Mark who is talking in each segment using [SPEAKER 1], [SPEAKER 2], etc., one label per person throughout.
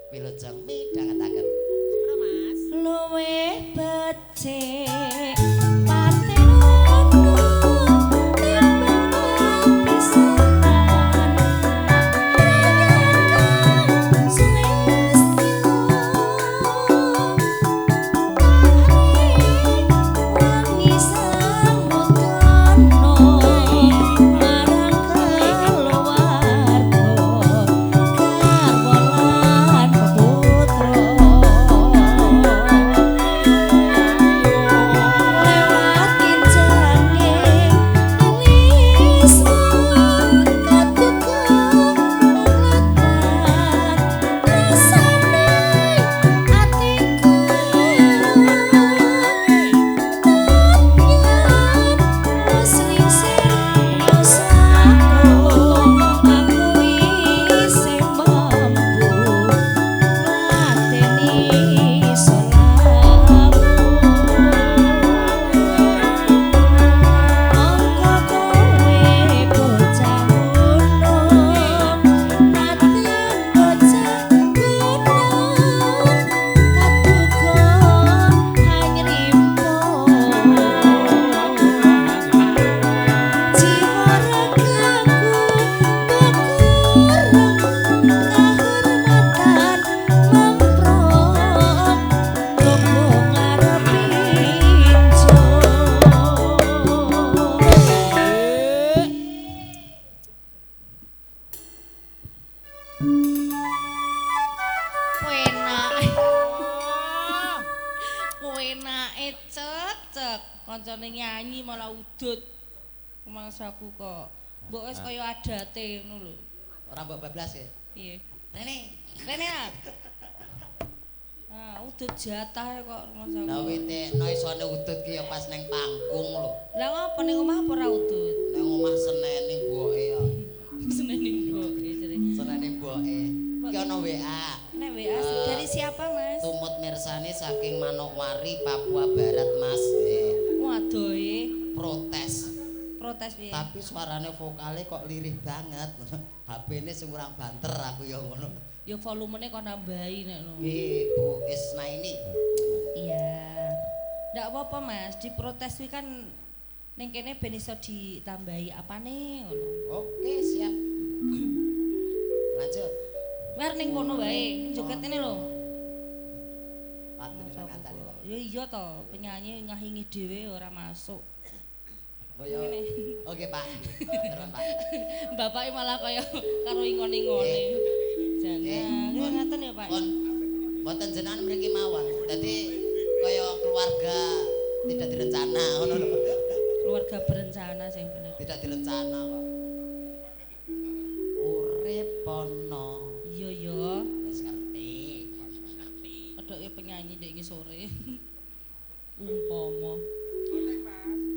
[SPEAKER 1] Wilujeng midhangetaken.
[SPEAKER 2] Sepura Mas?
[SPEAKER 3] Luwih becik partenono timbang pisanan Rayakang Sulistyo wangi samudana marang keluarga karwalan putra lewat kinjane wisma katuku latan rasane atiku wis lingsir nyosako aku isih mampu ngateni solamu angka kowe bocah gunung ati bocah gunung katuku hanyrimpo jiwa ragaku bakurung kahormatan memprok toko ngarepi injo Penake cek kancane nyanyi malah udut. Mangsaku kok mbok wis kaya adate ngono lho.
[SPEAKER 1] Ora mbok bablas ya.
[SPEAKER 3] Piye?
[SPEAKER 1] Rene.
[SPEAKER 3] Rene ah. Ah, udut jatah kok mangsaku.
[SPEAKER 1] Lah witekno isone udut ki ya pas ning panggung lho.
[SPEAKER 3] Lah ngopo ning omah apa ora udut?
[SPEAKER 1] Ning omah seneni mboke ya.
[SPEAKER 3] Seneni kok jare.
[SPEAKER 1] Seneni mboke. Ki ana WA.
[SPEAKER 3] Nek WA dari siapa, Mas?
[SPEAKER 1] Tumut mirsani saking Manokwari, Papua Barat, Mas.
[SPEAKER 3] Wadohe
[SPEAKER 1] Protes.
[SPEAKER 3] protes piye?
[SPEAKER 1] Tapi suarane vokale kok lirih banget. HP-ne sing kurang banter aku ya ngono.
[SPEAKER 3] Ya volumenya kok nambahi nek ngono.
[SPEAKER 1] Nggih, Bu Isna ini.
[SPEAKER 3] Iya. Ndak apa-apa, Mas. Diprotes kuwi kan ning kene ben iso ditambahi apane ngono.
[SPEAKER 1] Oke, siap. Lanjut.
[SPEAKER 3] Wer ning kono wae, joget ini lho.
[SPEAKER 1] Patune ngacari kok.
[SPEAKER 3] Ya iya to, penyanyi ngahingi dhewe ora masuk.
[SPEAKER 1] Oh ya. Oke, Pak. Terus, Pak.
[SPEAKER 3] Bapake malah kaya karo ingon-ingone. Jangan. Kuwi ngaten ya, Pak.
[SPEAKER 1] Pun mboten jenengan mriki mawon. Dadi kaya keluarga tidak direncana ngono lho.
[SPEAKER 3] Keluarga berencana sing bener.
[SPEAKER 1] Tidak direncana kok. Urip ana.
[SPEAKER 3] Iya ya.
[SPEAKER 1] Wis ngerti.
[SPEAKER 3] Adoke penyanyi ndek iki sore. Umpama.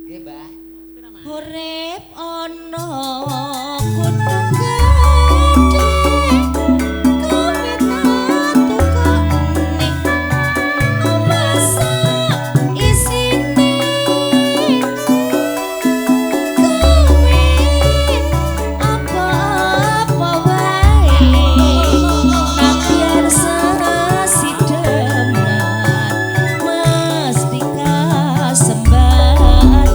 [SPEAKER 1] Nggih, Mbah.
[SPEAKER 3] Urip ana kudu gedhe kowe tatu kok ning omasa isine kowe apa-apa wae nabiar sesideman mesti kasembatan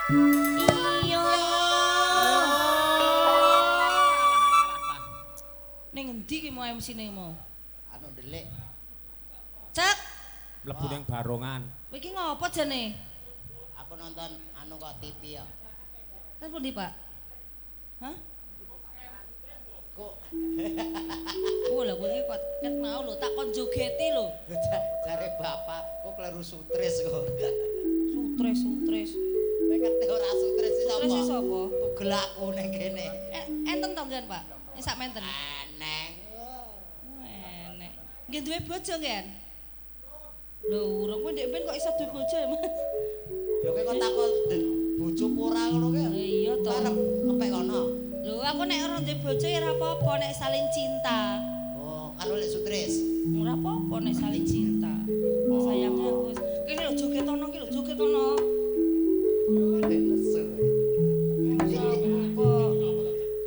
[SPEAKER 3] Iya. Ning endi ki mau MC-ne mau?
[SPEAKER 1] Anu ndelik.
[SPEAKER 3] Cek.
[SPEAKER 2] Mlebu ning barongan.
[SPEAKER 3] Kowe iki ngopo jane?
[SPEAKER 1] Aku nonton anu kok TV ya.
[SPEAKER 3] Terus pundi, Pak? Hah?
[SPEAKER 1] Kok
[SPEAKER 3] Oh lho kowe iki kok ket mau lho tak kon jogeti lho.
[SPEAKER 1] jare bapak kok kleru sutris kok.
[SPEAKER 3] Sutris.
[SPEAKER 1] Kowe ngerti ora sutris iki sapa?
[SPEAKER 3] Sutris iki sapa?
[SPEAKER 1] Tugel aku ning kene.
[SPEAKER 3] Enten to nggen, Pak? Ini sak menten.
[SPEAKER 1] Eneng.
[SPEAKER 3] Enek. Nggih duwe bojo nggen? Lho, urung kowe ndek ben kok iso duwe bojo ya, Mas?
[SPEAKER 1] Lho kowe kok takon bojoku ora ngono kowe?
[SPEAKER 3] Iya to.
[SPEAKER 1] Arep ngepek kono.
[SPEAKER 3] Lho, aku nek ora duwe bojo ya ora apa-apa nek saling cinta.
[SPEAKER 1] Oh, karo lek sutris.
[SPEAKER 3] Ora apa-apa nek saling cinta. Sayangnya aku wis kene lho jogetono ki lho jogetono.
[SPEAKER 1] Nesu.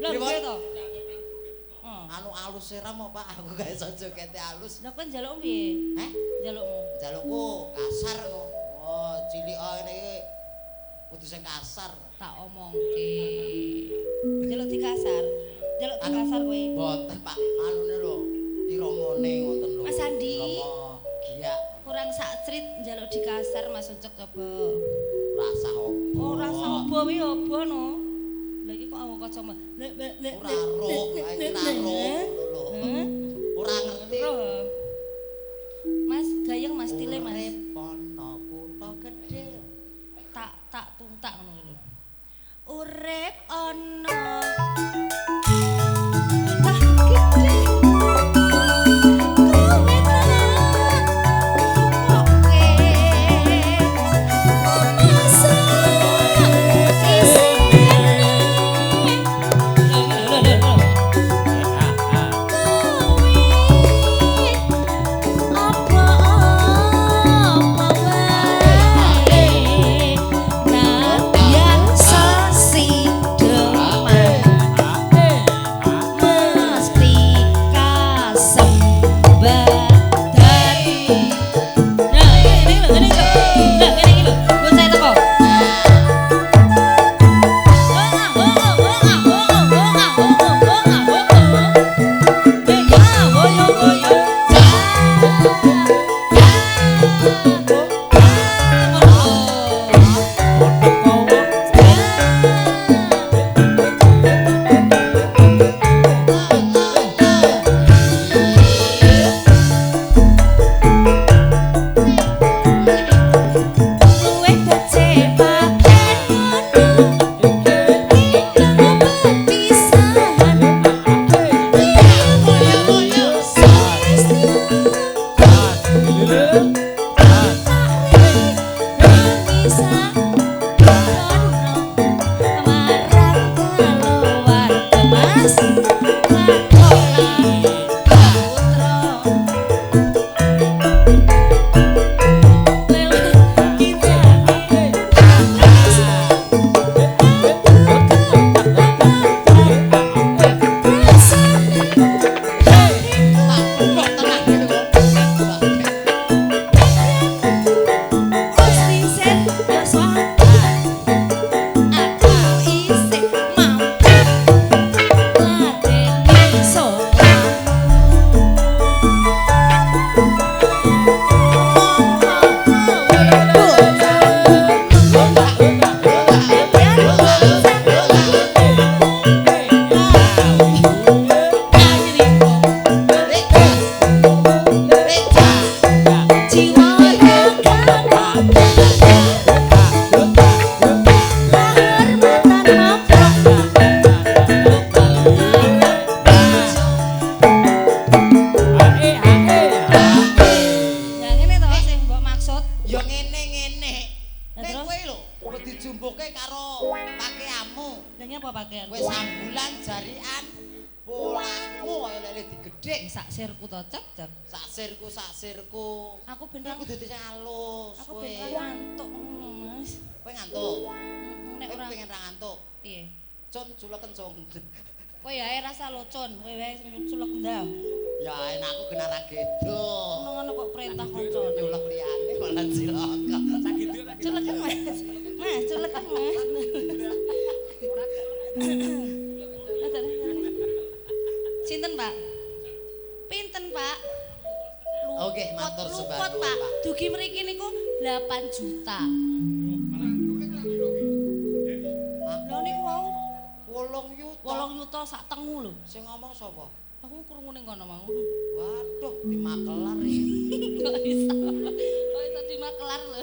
[SPEAKER 3] Lah kowe to.
[SPEAKER 1] Anu alus ora mau Pak, aku gak iso jogete alus.
[SPEAKER 3] Lah kowe njaluk piye?
[SPEAKER 1] Heh?
[SPEAKER 3] Njalukmu.
[SPEAKER 1] Jalukku kasar kok. Oh, cilik ngene iki kudu sing kasar.
[SPEAKER 3] Tak omongke. Njaluk dikasar. Njaluk dikasar kowe.
[SPEAKER 1] Mboten Pak, anune lho. Iromone ngoten lho.
[SPEAKER 3] Mas Andi.
[SPEAKER 1] Romo giyak.
[SPEAKER 3] Kurang sak crit njaluk dikasar Mas Ucek coba.
[SPEAKER 1] Rasa opo?
[SPEAKER 3] Oh, rasa obo wi obo no. Lah iki kok aku kacama.
[SPEAKER 1] Ora roh, iki ora roh lho. Ora ngerti.
[SPEAKER 3] Mas gayeng Mas Tile Mas.
[SPEAKER 1] Pono kutha gedhe.
[SPEAKER 3] Tak tuntak ngono lho. Urip ana
[SPEAKER 1] Sak sirku.
[SPEAKER 3] Aku bener
[SPEAKER 1] kudu dadi alus.
[SPEAKER 3] Aku bener ngantuk ngono, Mas.
[SPEAKER 1] Kowe ngantuk?
[SPEAKER 3] Nek ora
[SPEAKER 1] pengen ra ngantuk.
[SPEAKER 3] Piye?
[SPEAKER 1] Con culek kencung.
[SPEAKER 3] Kowe ya rasa locon, kowe wae sing culek ndang.
[SPEAKER 1] Ya enak aku kena ra gedo.
[SPEAKER 3] Ngono kok perintah kancane.
[SPEAKER 1] Nyulek liyane malah cilaka.
[SPEAKER 3] Culek Mas. Mas. culeken Mas. Sinten, Pak? Pinten, Pak?
[SPEAKER 1] Oke, matur
[SPEAKER 3] Luput,
[SPEAKER 1] sembah nuwun,
[SPEAKER 3] Pak.
[SPEAKER 1] Pak.
[SPEAKER 3] Dugi mriki niku 8 juta. Lho niku wau
[SPEAKER 1] 8 yuta.
[SPEAKER 3] 8 yuta sak tengu lho.
[SPEAKER 1] Sing ngomong sapa?
[SPEAKER 3] Aku krungu ning kono mau.
[SPEAKER 1] Waduh, di Makelar iki.
[SPEAKER 3] Kok iso? Kok iso di Makelar lho.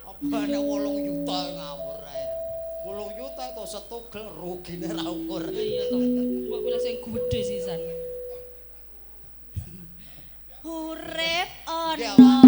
[SPEAKER 1] Apa nek 8 yuta ngawur ae. 8 juta itu setugel rugine ra ukur.
[SPEAKER 3] Iya to. Mbok pilih sing gedhe sisan. Urip ana